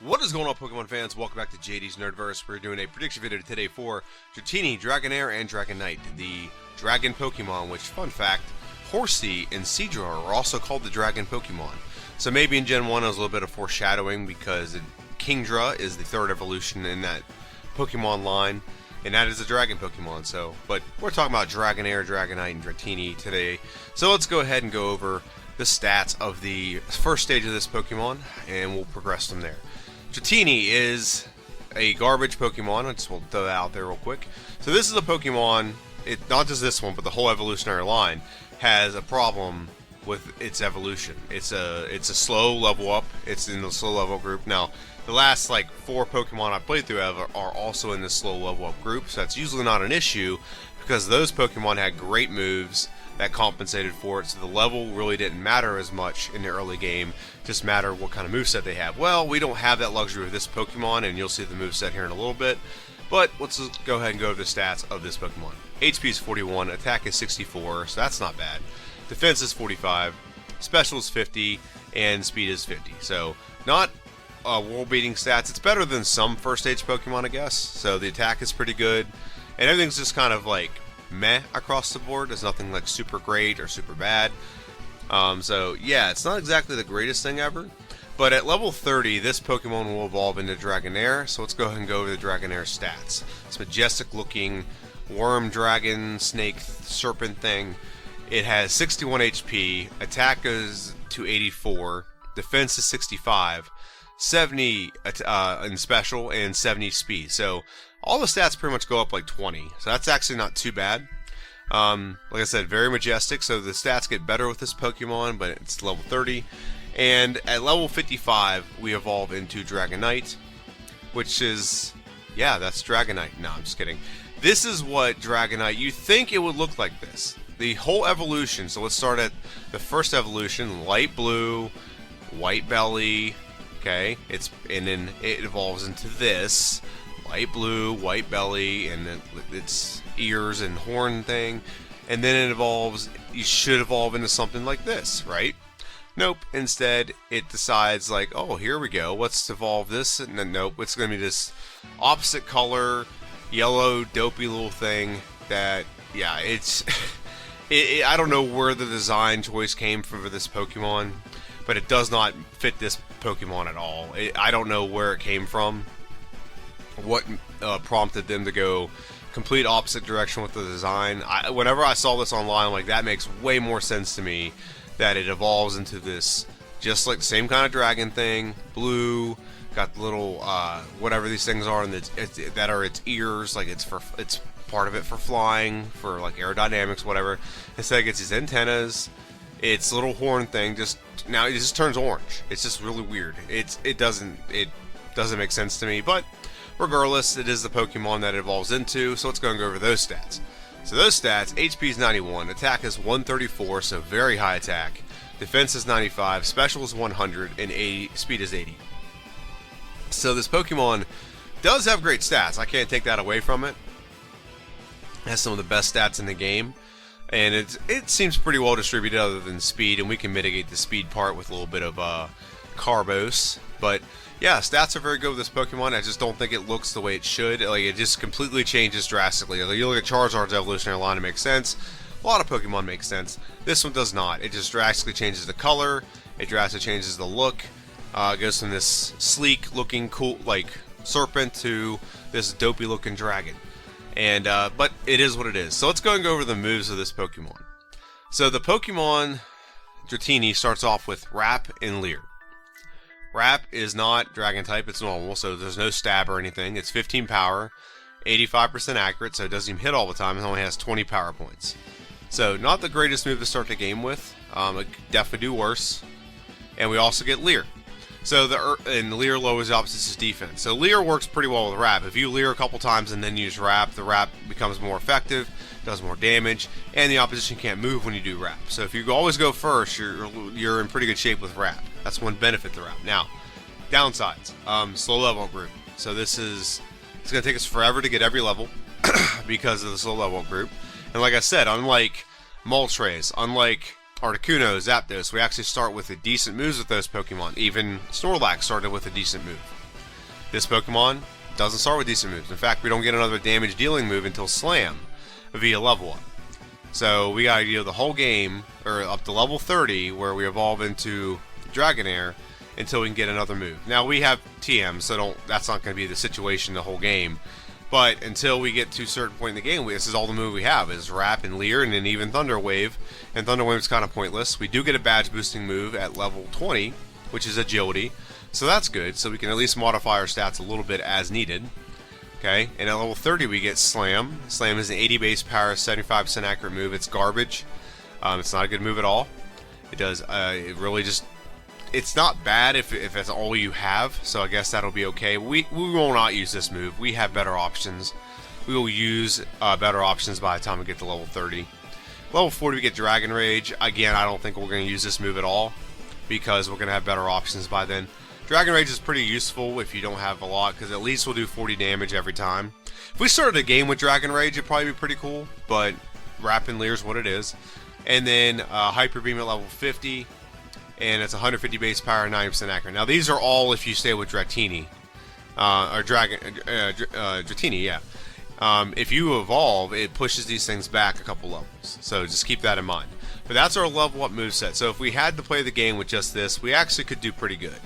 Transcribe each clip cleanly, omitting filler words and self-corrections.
What is going on, Pokemon fans? Welcome back to JD's Nerdverse. We're doing a prediction video today for Dratini, Dragonair, and Dragonite, the Dragon Pokemon, which, fun fact, Horsey and Seadra are also called the Dragon Pokemon. So maybe in Gen 1 it was a little bit of foreshadowing because Kingdra is the third evolution in that Pokemon line, and that is a Dragon Pokemon. So, but we're talking about Dragonair, Dragonite, and Dratini today. So let's go ahead and go over the stats of the first stage of this Pokemon, and we'll progress from there. Dratini is a garbage Pokemon. I just will throw that out there real quick. So this is a Pokemon, not just this one, but the whole evolutionary line has a problem with its evolution. It's a slow level up. It's in the slow level group. Now, the last like 4 Pokemon I played through are also in this slow level up group, so that's usually not an issue because those Pokemon had great moves that compensated for it, so the level really didn't matter as much in the early game, just matter what kind of moveset they have. Well, we don't have that luxury with this Pokemon, and you'll see the moveset here in a little bit, but let's just go ahead and go over the stats of this Pokemon. HP is 41, attack is 64, so that's not bad. Defense is 45, special is 50, and speed is 50. So, not world-beating stats. It's better than some first stage Pokemon, I guess. So the attack is pretty good, and everything's just kind of like meh across the board. There's nothing like super great or super bad. So yeah, it's not exactly the greatest thing ever. But at level 30, this Pokemon will evolve into Dragonair. So let's go ahead and go over the Dragonair stats. It's majestic looking worm, dragon, snake, serpent thing. It has 61 HP, attack goes to 84, defense is 65, 70 in special, and 70 speed. So all the stats pretty much go up like 20, so that's actually not too bad. Like I said, very majestic, so the stats get better with this Pokemon, but it's level 30. And at level 55, we evolve into Dragonite, which is, yeah, that's Dragonite. No, I'm just kidding. This is what Dragonite, you think it would look like this. The whole evolution, so let's start at the first evolution, light blue, white belly, okay, and then it evolves into this. Light blue, white belly, and then its ears and horn thing, and then it evolves. You should evolve into something like this, right? Nope. Instead, it decides like, oh, here we go. Let's evolve this, and then nope. It's going to be this opposite color, yellow, dopey little thing. That, yeah, it's. I don't know where the design choice came from for this Pokemon, but it does not fit this Pokemon at all. I don't know where it came from. What prompted them to go complete opposite direction with the design. Whenever I saw this online, I'm like, that makes way more sense to me, that it evolves into this just like the same kind of dragon thing, blue, got the little whatever these things are, and that are its ears, like it's part of it for flying, for like aerodynamics, whatever. Instead it gets these antennas, its little horn thing now it just turns orange. It's just really weird. It doesn't make sense to me, but regardless, it is the Pokemon that it evolves into, so let's go and go over those stats. So those stats, HP is 91, attack is 134, so very high attack, defense is 95, special is 100, and speed is 80. So this Pokemon does have great stats, I can't take that away from it. It has some of the best stats in the game, and it seems pretty well distributed other than speed, and we can mitigate the speed part with a little bit of Carbos, but yeah, stats are very good with this Pokemon. I just don't think it looks the way it should. Like, it just completely changes drastically. Like, you look at Charizard's evolutionary line, it makes sense. A lot of Pokemon make sense. This one does not. It just drastically changes the color. It drastically changes the look. It goes from this sleek-looking, cool, like, serpent to this dopey-looking dragon. And but it is what it is. So let's go and go over the moves of this Pokemon. So the Pokemon Dratini starts off with Wrap and Leer. Wrap is not Dragon type, it's normal, so there's no stab or anything. It's 15 power, 85% accurate, so it doesn't even hit all the time. It only has 20 power points. So not the greatest move to start the game with. It could definitely do worse. And we also get Leer. So and Leer lowers the opposite's defense. So Leer works pretty well with Wrap. If you Leer a couple times and then use Wrap, the Wrap becomes more effective, does more damage, and the opposition can't move when you do Wrap. So if you always go first, you're in pretty good shape with Wrap. That's one benefit to Wrap. Now, downsides. Slow level up group. So it's going to take us forever to get every level because of the slow level up group. And like I said, unlike Moltres, unlike Articuno, Zapdos, we actually start with a decent moves with those Pokemon. Even Snorlax started with a decent move. This Pokemon doesn't start with decent moves. In fact, we don't get another damage dealing move until Slam via level up. So we gotta deal the whole game, or up to level 30, where we evolve into Dragonair, until we can get another move. Now we have TM, so that's not gonna be the situation the whole game. But until we get to a certain point in the game, this is all the move we have, is Wrap and Leer, and then even Thunder Wave. And Thunder Wave is kind of pointless. We do get a badge boosting move at level 20, which is Agility. So that's good, so we can at least modify our stats a little bit as needed. Okay, and at level 30 we get Slam. Slam is an 80 base power, 75% accurate move. It's garbage. It's not a good move at all. It does, it really just... It's not bad if that's all you have, so I guess that'll be okay. We will not use this move. We have better options. We will use better options by the time we get to level 30. Level 40 we get Dragon Rage. Again, I don't think we're going to use this move at all, because we're going to have better options by then. Dragon Rage is pretty useful if you don't have a lot, because at least we'll do 40 damage every time. If we started a game with Dragon Rage, it'd probably be pretty cool, but Wrap and Leer is what it is. And then Hyper Beam at level 50. And it's 150 base power, 90% accurate. Now these are all if you stay with Dratini, Dratini, yeah. If you evolve, it pushes these things back a couple levels. So just keep that in mind. But that's our level up moveset. So if we had to play the game with just this, we actually could do pretty good.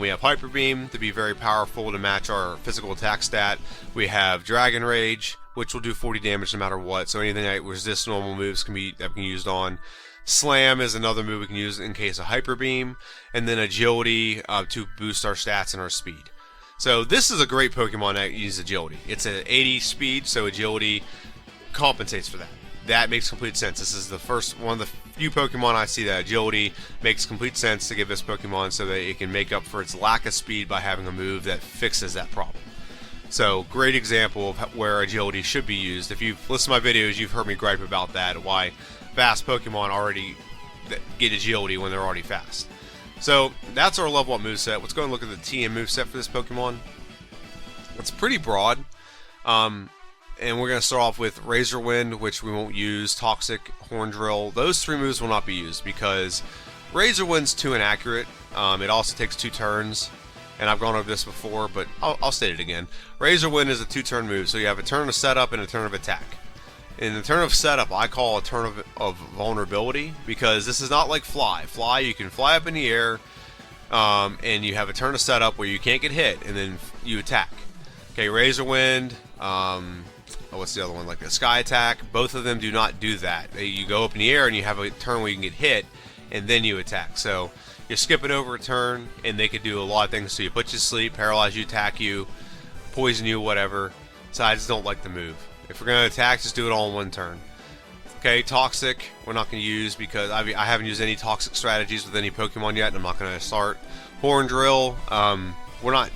We have Hyper Beam to be very powerful to match our physical attack stat. We have Dragon Rage, which will do 40 damage no matter what. So anything that resist normal moves can be used on. Slam is another move we can use in case of Hyper Beam, and then Agility to boost our stats and our speed. So this is a great Pokemon that uses Agility. It's an 80 speed, so Agility compensates for that. That makes complete sense. This is the first one of the few Pokemon I see that Agility makes complete sense to give this Pokemon so that it can make up for its lack of speed by having a move that fixes that problem. So, great example of where Agility should be used. If you've listened to my videos, you've heard me gripe about that, why fast Pokemon already get Agility when they're already fast. So, that's our level up moveset. Let's go and look at the TM moveset for this Pokemon. It's pretty broad. And we're going to start off with Razor Wind, which we won't use, Toxic, Horn Drill. Those three moves will not be used because Razor Wind's too inaccurate. It also takes 2 turns. And I've gone over this before, but I'll state it again. Razor Wind is a 2-turn move, so you have a turn of setup and a turn of attack. In the turn of setup, I call a turn of vulnerability, because this is not like Fly. Fly, you can fly up in the air, and you have a turn of setup where you can't get hit, and then you attack. Okay, Razor Wind, what's the other one, like a Sky Attack, both of them do not do that. You go up in the air and you have a turn where you can get hit, and then you attack. So you're skipping over a turn, and they could do a lot of things. So you put you to sleep, paralyze you, attack you, poison you, whatever. So I just don't like the move. If we're going to attack, just do it all in one turn. Okay, Toxic, we're not going to use because I haven't used any Toxic strategies with any Pokemon yet, and I'm not going to start. Horn Drill, we're not...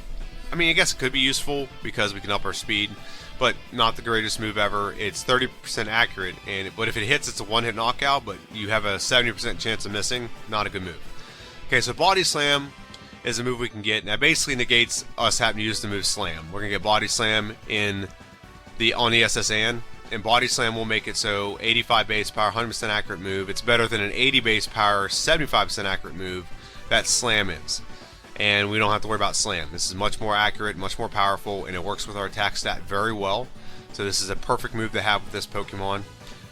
I mean, I guess it could be useful because we can up our speed, but not the greatest move ever. It's 30% accurate, but if it hits, it's a one-hit knockout, but you have a 70% chance of missing. Not a good move. Okay, so Body Slam is a move we can get. Now, basically negates us having to use the move Slam. We're going to get Body Slam on the SSN, and Body Slam will make it so 85 base power, 100% accurate move. It's better than an 80 base power, 75% accurate move that Slam is. And we don't have to worry about Slam. This is much more accurate, much more powerful, and it works with our attack stat very well. So this is a perfect move to have with this Pokemon.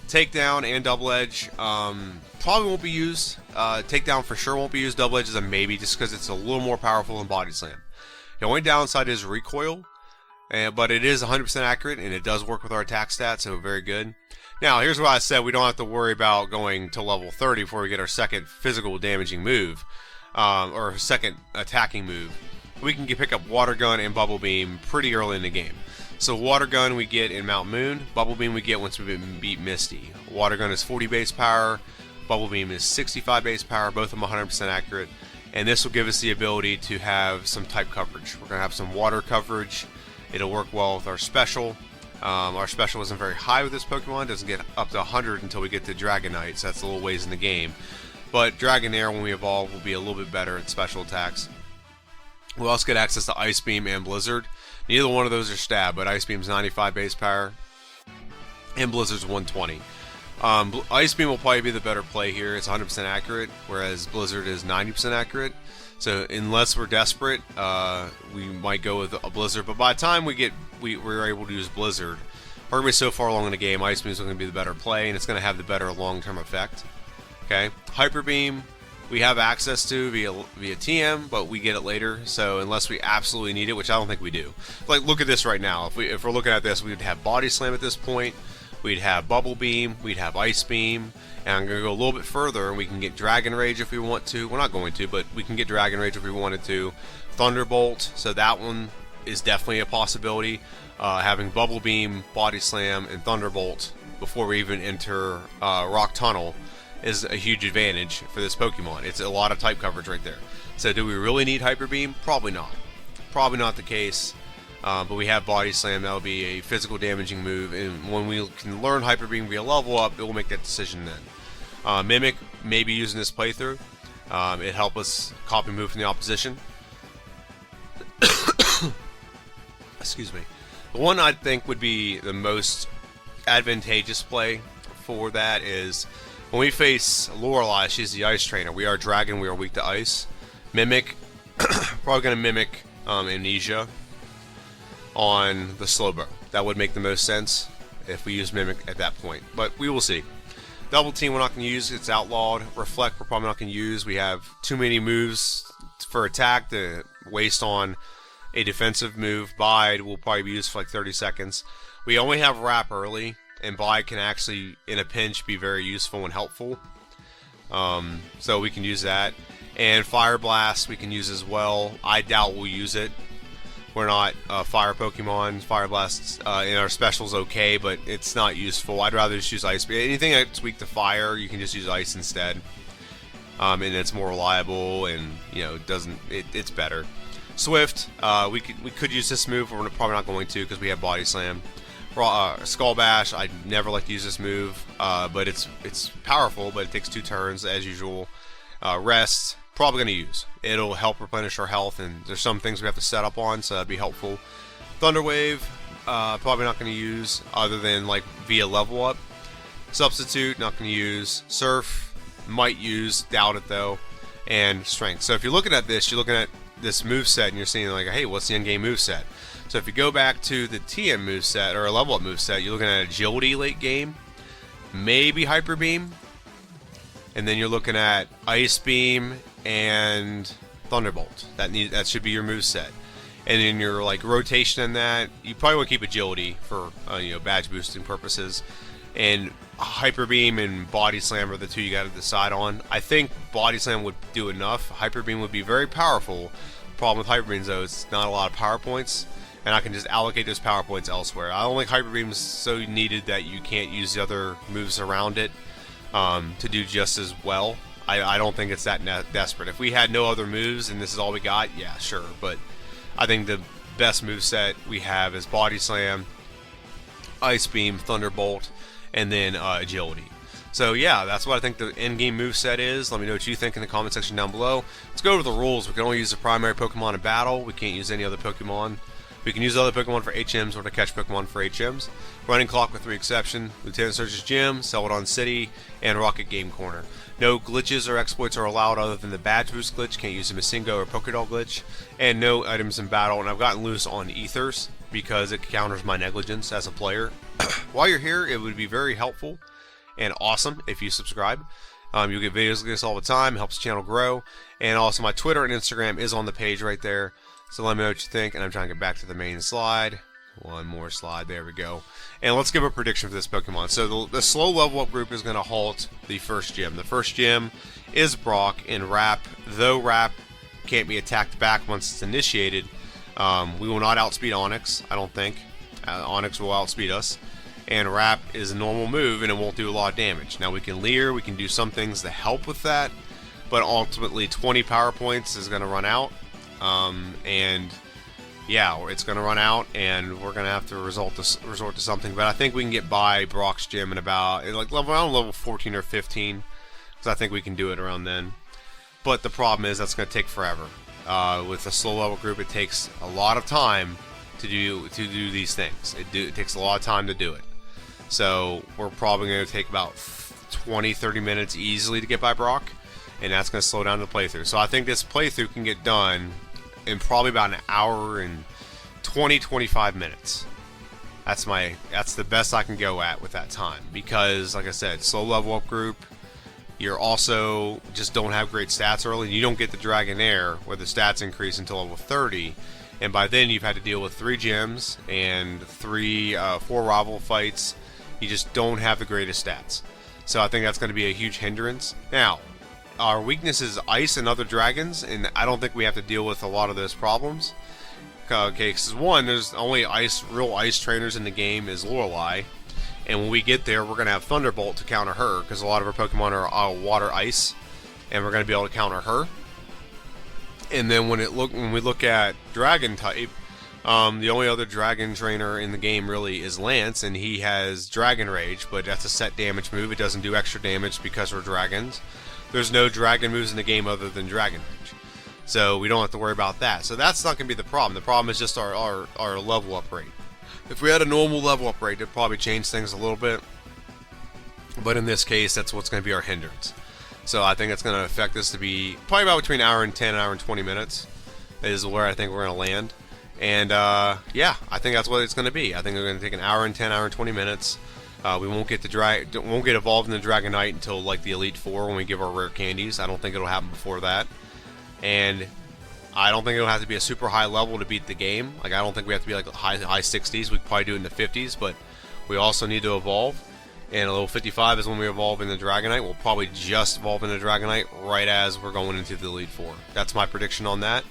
Takedown and Double Edge probably won't be used. Takedown for sure won't be used. Double Edge is a maybe just because it's a little more powerful than Body Slam. The only downside is recoil, but it is 100% accurate, and it does work with our attack stat, so very good. Now, here's what I said. We don't have to worry about going to level 30 before we get our second physical damaging move. Or second attacking move. We can pick up Water Gun and Bubble Beam pretty early in the game. So Water Gun we get in Mount Moon, Bubble Beam we get once we beat Misty. Water Gun is 40 base power, Bubble Beam is 65 base power, both of them 100% accurate, and this will give us the ability to have some type coverage. We're going to have some water coverage. It'll work well with our special. Our special isn't very high with this Pokemon, it doesn't get up to 100 until we get to Dragonite, so that's a little ways in the game. But Dragonair, when we evolve, will be a little bit better at special attacks. We'll also get access to Ice Beam and Blizzard. Neither one of those are stab, but Ice Beam's 95 base power, and Blizzard's 120. Ice Beam will probably be the better play here. It's 100% accurate, whereas Blizzard is 90% accurate. So unless we're desperate, we might go with a Blizzard. But by the time we're able to use Blizzard, we're going to be so far along in the game, Ice Beam is going to be the better play, and it's going to have the better long-term effect. Okay, Hyper Beam we have access to via TM, but we get it later. So unless we absolutely need it, which I don't think we do. Like, look at this right now. If we're looking at this, we'd have Body Slam at this point. We'd have Bubble Beam. We'd have Ice Beam. And I'm going to go a little bit further, and we can get Dragon Rage if we want to. We're not going to, but we can get Dragon Rage if we wanted to. Thunderbolt. So that one is definitely a possibility. Having Bubble Beam, Body Slam, and Thunderbolt before we even enter Rock Tunnel is a huge advantage for this Pokemon. It's a lot of type coverage right there. So do we really need Hyper Beam? Probably not. Probably not the case. But we have Body Slam. That'll be a physical damaging move. And when we can learn Hyper Beam via level up, it will make that decision then. Mimic, maybe using this playthrough. It help us copy move from the opposition. Excuse me. The one I think would be the most advantageous play for that is when we face Lorelei. She's the Ice Trainer. We are Dragon. We are weak to Ice. Mimic, probably going to mimic Amnesia on the Slowbro. That would make the most sense if we use Mimic at that point. But we will see. Double Team we're not going to use. It's outlawed. Reflect we're probably not going to use. We have too many moves for attack to waste on a defensive move. Bide will probably be used for like 30 seconds. We only have Wrap early, and Bide can actually, in a pinch, be very useful and helpful. So we can use that. And Fire Blast we can use as well. I doubt we'll use it. We're not fire Pokemon. Fire Blast in our specials okay, but it's not useful. I'd rather just use Ice. Anything that's weak to fire, you can just use Ice instead. And it's more reliable, and it's better. Swift, we could use this move, but we're probably not going to because we have Body Slam. Skull Bash, I'd never like to use this move, but it's powerful, but it takes 2 turns as usual. Rest, probably going to use. It'll help replenish our health, and there's some things we have to set up on, so that'd be helpful. Thunder Wave, probably not going to use other than like via level up. Substitute, not going to use. Surf, might use, doubt it though. And Strength. So if you're looking at this, you're looking at this moveset and you're seeing like, hey, what's the endgame moveset? So if you go back to the TM moveset or a level up moveset, you're looking at Agility late game, maybe Hyper Beam, and then you're looking at Ice Beam and Thunderbolt. That should be your moveset. And in your like rotation in that, you probably want to keep Agility for badge boosting purposes. And Hyper Beam and Body Slam are the two you got to decide on. I think Body Slam would do enough. Hyper Beam would be very powerful. Problem with Hyper Beam though, it's not a lot of power points, and I can just allocate those power points elsewhere. I don't think Hyper Beam is so needed that you can't use the other moves around it to do just as well. I don't think it's that desperate. If we had no other moves and this is all we got, yeah, sure. But I think the best moveset we have is Body Slam, Ice Beam, Thunderbolt, and then Agility. So yeah, that's what I think the endgame moveset is. Let me know what you think in the comment section down below. Let's go over the rules. We can only use the primary Pokemon in battle. We can't use any other Pokemon. We can use other Pokemon for HMs or to catch Pokemon for HMs. Running clock with 3 exceptions. Lieutenant Surge's Gym, Celadon City, and Rocket Game Corner. No glitches or exploits are allowed other than the badge boost glitch. Can't use a Masingo or Pokédoll glitch. And no items in battle. And I've gotten loose on Ethers because it counters my negligence as a player. While you're here, it would be very helpful and awesome if you subscribe. You'll get videos like this all the time. It helps the channel grow. And also my Twitter and Instagram is on the page right there. So let me know what you think. And I'm trying to get back to the main slide. One more slide. There we go. And let's give a prediction for this Pokemon. So the slow level up group is going to halt the first gym. The first gym is Brock and Wrap. Though Wrap can't be attacked back once it's initiated, we will not outspeed Onix, I don't think. Onix will outspeed us. And Wrap is a normal move and it won't do a lot of damage. Now we can Leer, we can do some things to help with that, but ultimately 20 power points is going to run out. And yeah, it's going to run out and we're going to have to resort to something. But I think we can get by Brock's gym in about around level 14 or 15, because I think we can do it around then. But the problem is that's going to take forever. With a slow level group, it takes a lot of time to do these things. It takes a lot of time to do it. So we're probably going to take about 20-30 minutes easily to get by Brock, and that's going to slow down the playthrough. So I think this playthrough can get done in probably about an hour and 20-25 minutes. That's the best I can go at with that time, because like I said, slow level up group. You're also just don't have great stats early. You don't get the Dragonair where the stats increase until level 30, and by then you've had to deal with 3 gyms and 4 rival fights. You just don't have the greatest stats. So I think that's going to be a huge hindrance. Now, our weakness is ice and other dragons, and I don't think we have to deal with a lot of those problems. Okay, because one, there's only real ice trainers in the game is Lorelei, and when we get there, we're going to have Thunderbolt to counter her, because a lot of our Pokemon are water ice, and we're going to be able to counter her. And then when we look at Dragon type, the only other Dragon trainer in the game really is Lance, and he has Dragon Rage, but that's a set damage move. It doesn't do extra damage because we're dragons. There's no Dragon moves in the game other than Dragon Rage, so we don't have to worry about that. So that's not going to be the problem. The problem is just our level up rate. If we had a normal level up rate, it'd probably change things a little bit, but in this case, that's what's going to be our hindrance. So I think it's going to affect us to be probably about between an hour and 10 and an hour and 20 minutes is where I think we're going to land. And yeah, I think that's what it's going to be. I think we're going to take an hour and 10, hour and 20 minutes. We won't get evolved in the Dragonite until like the Elite Four when we give our rare candies. I don't think it'll happen before that. And I don't think it'll have to be a super high level to beat the game. Like, I don't think we have to be like high 60s. We could probably do it in the 50s, but we also need to evolve. And a level 55 is when we evolve in the Dragonite. We'll probably just evolve in the Dragonite right as we're going into the Elite Four. That's my prediction on that.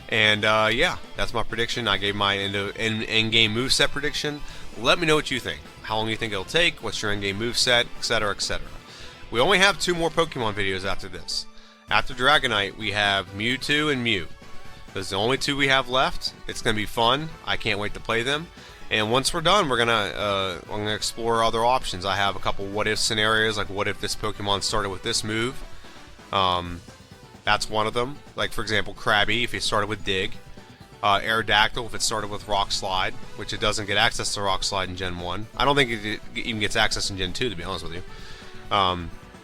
And yeah, that's my prediction. I gave my end-game moveset prediction. Let me know what you think. How long you think it'll take? What's your end-game moveset? Etc. etc. We only have 2 more Pokemon videos after this. After Dragonite, we have Mewtwo and Mew. Those are the only 2 we have left. It's going to be fun. I can't wait to play them. And once we're done, I'm gonna explore other options. I have a couple what-if scenarios, like what if this Pokemon started with this move. That's one of them. Like, for example, Krabby, if it started with Dig. Aerodactyl, if it started with Rock Slide, which it doesn't get access to Rock Slide in Gen 1. I don't think it even gets access in Gen 2, to be honest with you.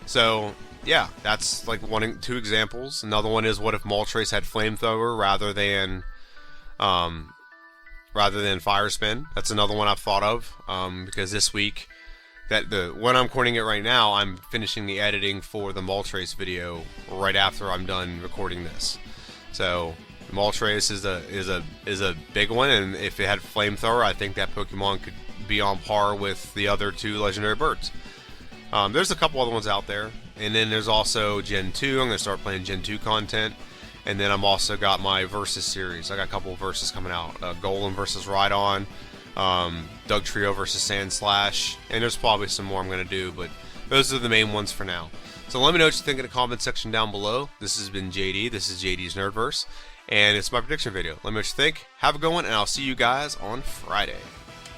So, yeah, that's like 2 examples. Another one is what if Moltres had Flamethrower rather than Fire Spin. That's another one I've thought of, because this week, when I'm recording it right now, I'm finishing the editing for the Moltres video right after I'm done recording this. So Moltres is a big one, and if it had Flamethrower, I think that Pokemon could be on par with the other 2 legendary birds. There's a couple other ones out there, and then there's also Gen 2. I'm going to start playing Gen 2 content, and then I'm also got my Versus series. I got a couple of Versus coming out. Golem versus Rhydon, Doug Trio versus Sandslash, and there's probably some more I'm going to do, but those are the main ones for now. So let me know what you think in the comment section down below. This has been JD. This is JD's Nerdverse, and it's my prediction video. Let me know what you think. Have a good one, and I'll see you guys on Friday.